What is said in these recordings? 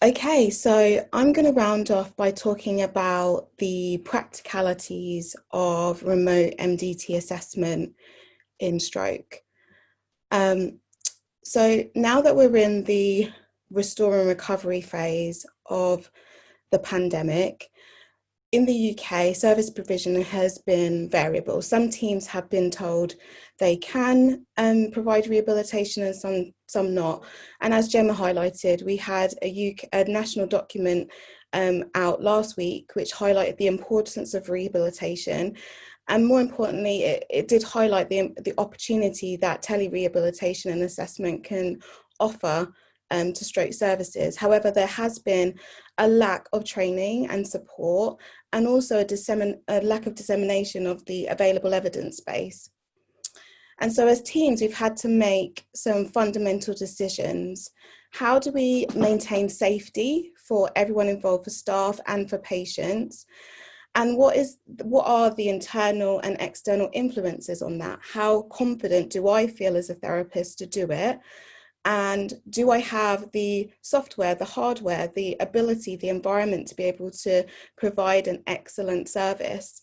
Okay, so I'm going to round off by talking about the practicalities of remote MDT assessment in stroke. Um, so now that we're in the restore and recovery phase of the pandemic, in the UK, service provision has been variable. Some teams have been told they can provide rehabilitation and some not. And as Gemma highlighted, we had a national document out last week, which highlighted the importance of rehabilitation. And more importantly, it did highlight the opportunity that telerehabilitation and assessment can offer to stroke services. However, there has been a lack of training and support, and also a lack of dissemination of the available evidence base. And so as teams, we've had to make some fundamental decisions. How do we maintain safety for everyone involved, for staff and for patients? And what are the internal and external influences on that? How confident do I feel as a therapist to do it? And do I have the software, the hardware, the ability, the environment to be able to provide an excellent service?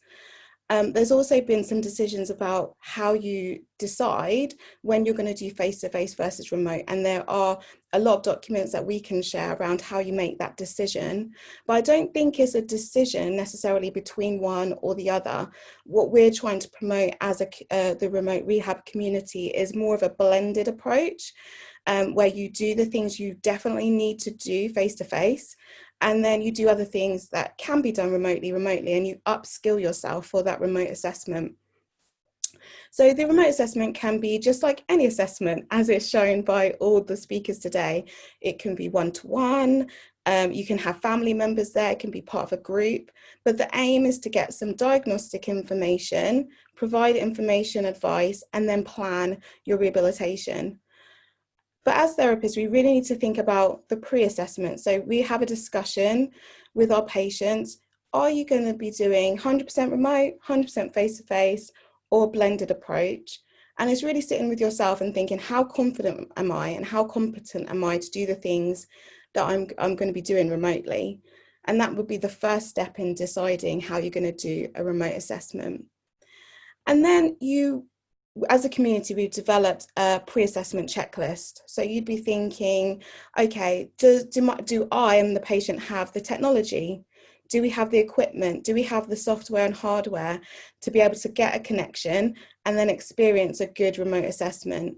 There's also been some decisions about how you decide when you're going to do face-to-face versus remote. And there are a lot of documents that we can share around how you make that decision. But I don't think it's a decision necessarily between one or the other. What we're trying to promote as the remote rehab community is more of a blended approach, where you do the things you definitely need to do face-to-face, and then you do other things that can be done remotely, and you upskill yourself for that remote assessment. So the remote assessment can be just like any assessment, as it's shown by all the speakers today. It can be one-to-one, you can have family members there, it can be part of a group, but the aim is to get some diagnostic information, provide information, advice, and then plan your rehabilitation. But as therapists, we really need to think about the pre-assessment. So we have a discussion with our patients. Are you going to be doing 100% remote, 100% face-to-face, or a blended approach? And it's really sitting with yourself and thinking, how confident am I and how competent am I to do the things that I'm going to be doing remotely? And that would be the first step in deciding how you're going to do a remote assessment. And then as a community, we've developed a pre-assessment checklist. So you'd be thinking, okay, do I and the patient have the technology? Do we have the equipment? Do we have the software and hardware to be able to get a connection and then experience a good remote assessment?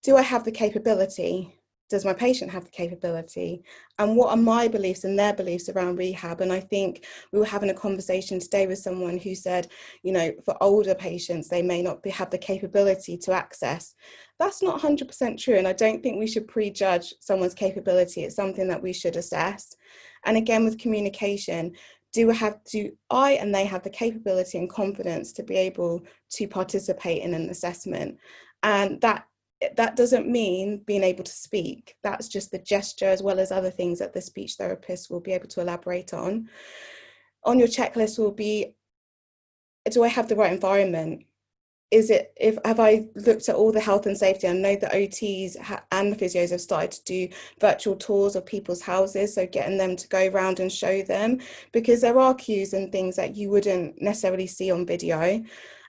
Do I have the capability? Does my patient have the capability? And what are my beliefs and their beliefs around rehab? And I think we were having a conversation today with someone who said, you know, for older patients, they may not have the capability to access. That's not 100% true. And I don't think we should prejudge someone's capability. It's something that we should assess. And again, with communication, do I and they have the capability and confidence to be able to participate in an assessment? And that doesn't mean being able to speak. That's just the gesture, as well as other things that the speech therapist will be able to elaborate on. On your checklist will be, do I have the right environment? Have I looked at all the health and safety? I know the OTs and the physios have started to do virtual tours of people's houses, so getting them to go around and show them, because there are cues and things that you wouldn't necessarily see on video.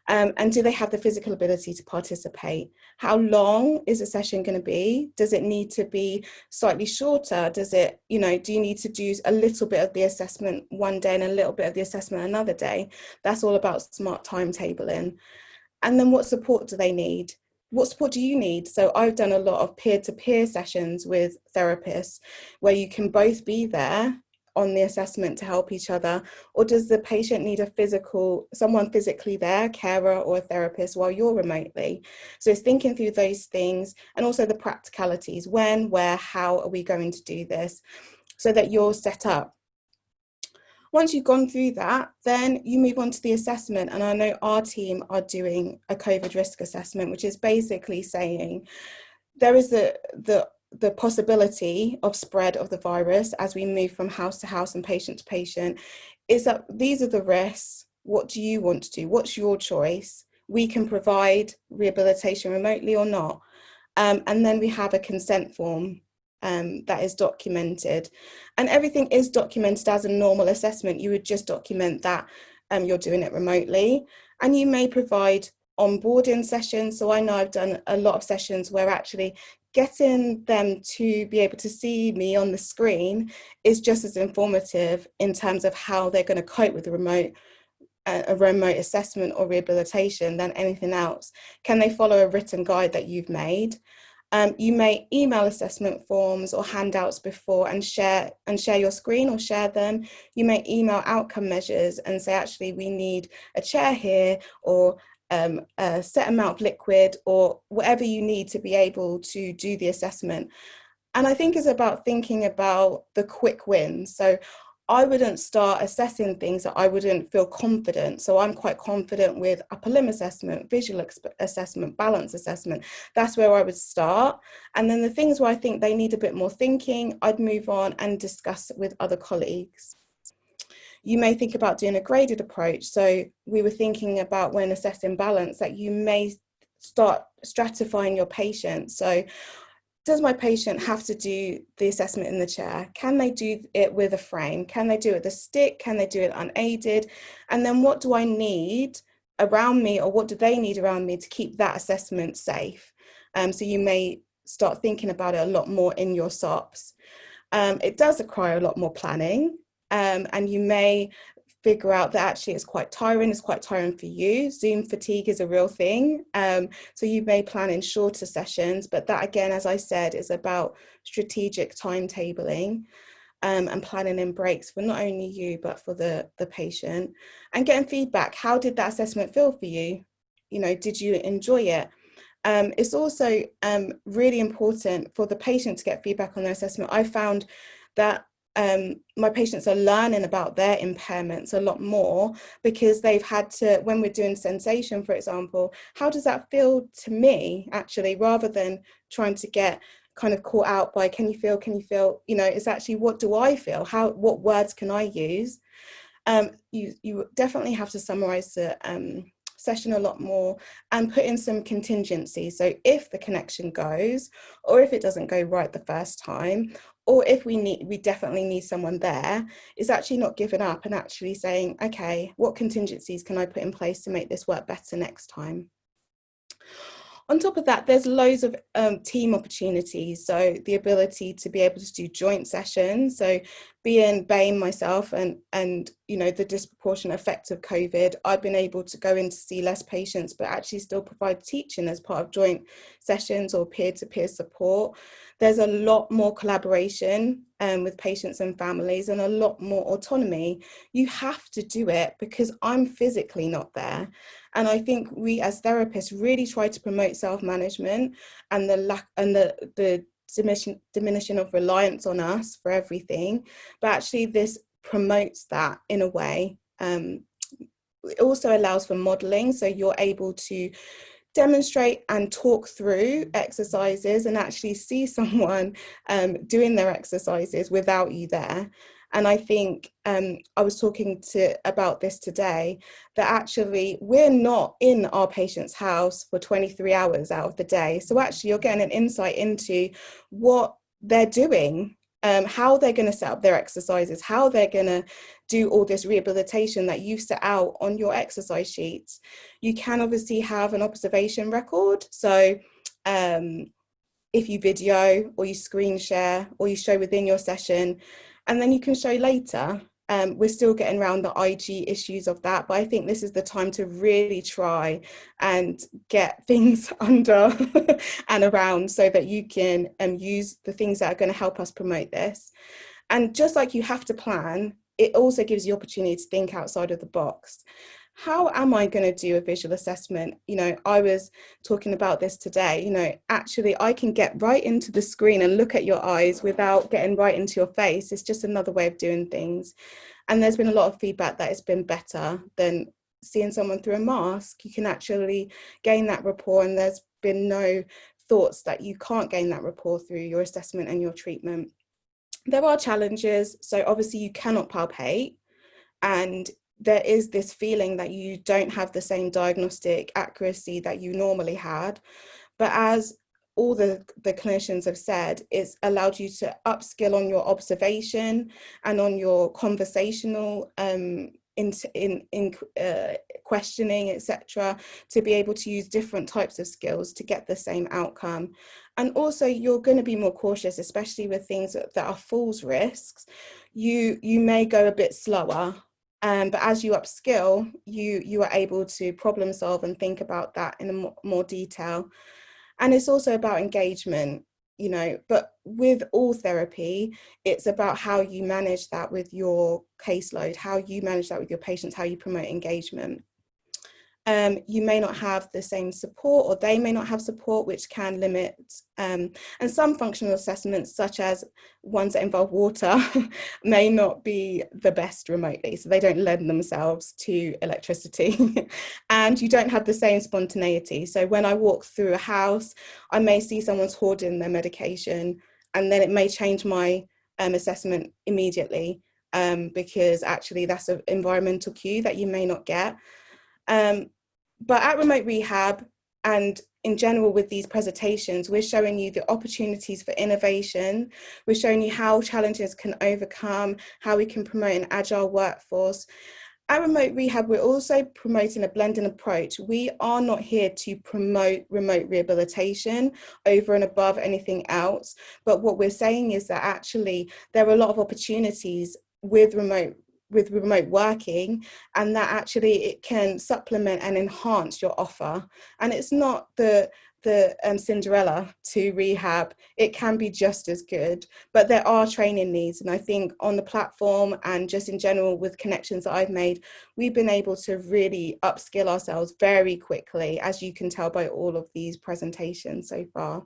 And do they have the physical ability to participate? How long is a session going to be? Does it need to be slightly shorter? Do you need to do a little bit of the assessment one day and a little bit of the assessment another day? That's all about smart timetabling. And then what support do they need? What support do you need? So I've done a lot of peer-to-peer sessions with therapists where you can both be there on the assessment to help each other, or does the patient need someone physically there, carer or a therapist, while you're remotely? So it's thinking through those things, and also the practicalities: when, where, how are we going to do this, so that you're set up. Once you've gone through that, then you move on to the assessment. And I know our team are doing a COVID risk assessment, which is basically saying there is the possibility of spread of the virus as we move from house to house and patient to patient. Is that these are the risks? What do you want to do? What's your choice? We can provide rehabilitation remotely or not. And then we have a consent form. that is documented. And everything is documented as a normal assessment. You would just document that you're doing it remotely. And you may provide onboarding sessions. So I know I've done a lot of sessions where actually getting them to be able to see me on the screen is just as informative in terms of how they're going to cope with a remote assessment or rehabilitation than anything else. Can they follow a written guide that you've made? You may email assessment forms or handouts before and share your screen or share them. You may email outcome measures and say, actually, we need a chair here, or a set amount of liquid, or whatever you need to be able to do the assessment. And I think it's about thinking about the quick wins. So I wouldn't start assessing things that I wouldn't feel confident. So I'm quite confident with upper limb assessment, visual assessment, balance assessment. That's where I would start. And then the things where I think they need a bit more thinking, I'd move on and discuss with other colleagues. You may think about doing a graded approach. So we were thinking about, when assessing balance, that you may start stratifying your patients. So does my patient have to do the assessment in the chair? Can they do it with a frame? Can they do it with a stick? Can they do it unaided? And then what do I need around me, or what do they need around me to keep that assessment safe? So you may start thinking about it a lot more in your SOPs. It does require a lot more planning, and you may figure out that actually it's quite tiring for you. Zoom fatigue is a real thing. So you may plan in shorter sessions, but that, again, as I said, is about strategic timetabling, and planning in breaks for not only you, but for the patient, and getting feedback. How did that assessment feel for you? You know, did you enjoy it? It's also really important for the patient to get feedback on their assessment. I found that my patients are learning about their impairments a lot more, because they've had to, when we're doing sensation, for example, how does that feel to me, actually, rather than trying to get kind of caught out by can you feel, you know, it's actually, what do I feel? What words can I use? You definitely have to summarize the session a lot more and put in some contingencies. So if the connection goes, or if it doesn't go right the first time, or if we definitely need someone there, it's actually not giving up and actually saying, okay, what contingencies can I put in place to make this work better next time? On top of that, there's loads of team opportunities. So the ability to be able to do joint sessions. So being BAME myself, and you know, the disproportionate effect of COVID, I've been able to go in to see less patients, but actually still provide teaching as part of joint sessions or peer-to-peer support. There's a lot more collaboration with patients and families, and a lot more autonomy. You have to do it because I'm physically not there. And I think we as therapists really try to promote self-management and the diminishing of reliance on us for everything. But actually this promotes that in a way. It also allows for modeling. So you're able to demonstrate and talk through exercises and actually see someone doing their exercises without you there. And I think I was talking about this today, that actually we're not in our patient's house for 23 hours out of the day. So actually you're getting an insight into what they're doing, how they're going to set up their exercises, how they're going to do all this rehabilitation that you've set out on your exercise sheets. You can obviously have an observation record. So if you video or you screen share or you show within your session, and then you can show later. We're still getting around the IG issues of that, but I think this is the time to really try and get things under and around so that you can use the things that are going to help us promote this. And just like you have to plan, it also gives you opportunity to think outside of the box. How am I going to do a visual assessment? You know, I was talking about this today, you know, actually I can get right into the screen and look at your eyes without getting right into your face. It's just another way of doing things. And there's been a lot of feedback that it's been better than seeing someone through a mask. You can actually gain that rapport, and there's been no thoughts that you can't gain that rapport through your assessment and your treatment. There are challenges. So obviously you cannot palpate, and there is this feeling that you don't have the same diagnostic accuracy that you normally had. But as all the clinicians have said, it's allowed you to upskill on your observation and on your conversational questioning, etc., to be able to use different types of skills to get the same outcome. And also, you're going to be more cautious, especially with things that are falls risks. You may go a bit slower, but as you upskill, you are able to problem solve and think about that in a more detail. And it's also about engagement, you know, but with all therapy, it's about how you manage that with your caseload, how you manage that with your patients, how you promote engagement. You may not have the same support, or they may not have support, which can limit, and some functional assessments, such as ones that involve water, may not be the best remotely, so they don't lend themselves to electricity. And you don't have the same spontaneity. So when I walk through a house, I may see someone's hoarding their medication, and then it may change my assessment immediately, because actually that's an environmental cue that you may not get. But at Remote Rehab, and in general with these presentations, we're showing you the opportunities for innovation. We're showing you how challenges can overcome, how we can promote an agile workforce. At Remote Rehab, we're also promoting a blending approach. We are not here to promote remote rehabilitation over and above anything else. But what we're saying is that actually there are a lot of opportunities with remote working, and that actually it can supplement and enhance your offer. And it's not the Cinderella to rehab. It can be just as good, but there are training needs. And I think on the platform and just in general with connections that I've made, we've been able to really upskill ourselves very quickly, as you can tell by all of these presentations so far.